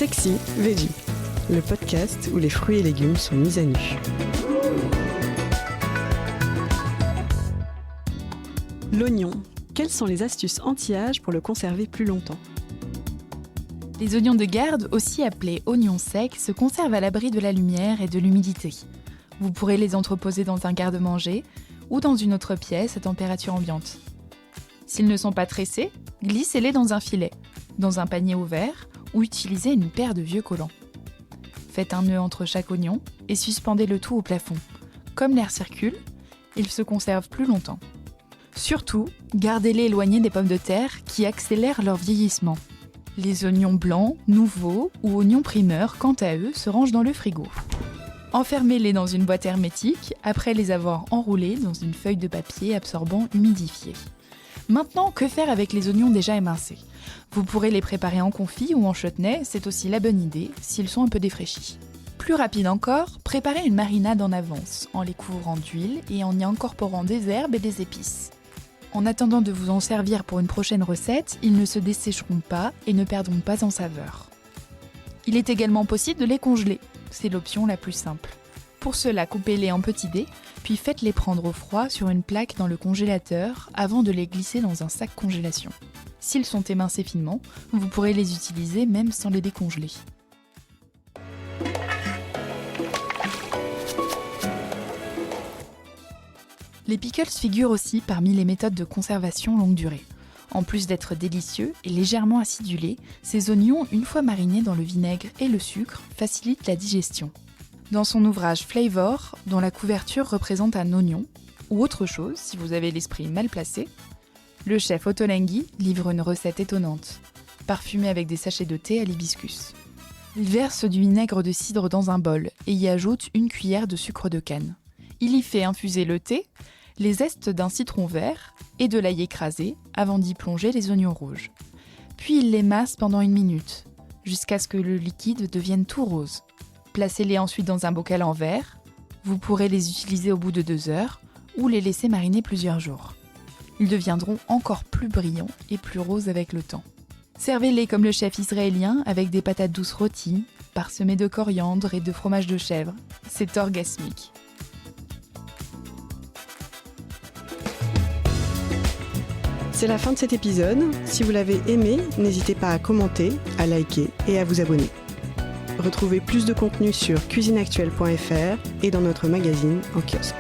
Sexy Veggie, le podcast où les fruits et légumes sont mis à nu. L'oignon. Quelles sont les astuces anti-âge pour le conserver plus longtemps ? Les oignons de garde, aussi appelés oignons secs, se conservent à l'abri de la lumière et de l'humidité. Vous pourrez les entreposer dans un garde-manger ou dans une autre pièce à température ambiante. S'ils ne sont pas tressés, glissez-les dans un filet, dans un panier ouvert ou utilisez une paire de vieux collants. Faites un nœud entre chaque oignon et suspendez le tout au plafond. Comme l'air circule, ils se conservent plus longtemps. Surtout, gardez-les éloignés des pommes de terre qui accélèrent leur vieillissement. Les oignons blancs, nouveaux ou oignons primeurs, quant à eux, se rangent dans le frigo. Enfermez-les dans une boîte hermétique après les avoir enroulés dans une feuille de papier absorbant humidifié. Maintenant, que faire avec les oignons déjà émincés ? Vous pourrez les préparer en confit ou en chutney, c'est aussi la bonne idée s'ils sont un peu défraîchis. Plus rapide encore, préparez une marinade en avance, en les couvrant d'huile et en y incorporant des herbes et des épices. En attendant de vous en servir pour une prochaine recette, ils ne se dessécheront pas et ne perdront pas en saveur. Il est également possible de les congeler, c'est l'option la plus simple. Pour cela, coupez-les en petits dés, puis faites-les prendre au froid sur une plaque dans le congélateur avant de les glisser dans un sac congélation. S'ils sont émincés finement, vous pourrez les utiliser même sans les décongeler. Les pickles figurent aussi parmi les méthodes de conservation longue durée. En plus d'être délicieux et légèrement acidulés, ces oignons, une fois marinés dans le vinaigre et le sucre, facilitent la digestion. Dans son ouvrage Flavor, dont la couverture représente un oignon, ou autre chose si vous avez l'esprit mal placé, le chef Ottolenghi livre une recette étonnante, parfumée avec des sachets de thé à l'hibiscus. Il verse du vinaigre de cidre dans un bol et y ajoute une cuillère de sucre de canne. Il y fait infuser le thé, les zestes d'un citron vert et de l'ail écrasé avant d'y plonger les oignons rouges. Puis il les masse pendant 1 minute, jusqu'à ce que le liquide devienne tout rose. Placez-les ensuite dans un bocal en verre. Vous pourrez les utiliser au bout de 2 heures ou les laisser mariner plusieurs jours. Ils deviendront encore plus brillants et plus roses avec le temps. Servez-les comme le chef israélien avec des patates douces rôties, parsemées de coriandre et de fromage de chèvre. C'est orgasmique. C'est la fin de cet épisode. Si vous l'avez aimé, n'hésitez pas à commenter, à liker et à vous abonner. Retrouvez plus de contenu sur cuisineactuelle.fr et dans notre magazine en kiosque.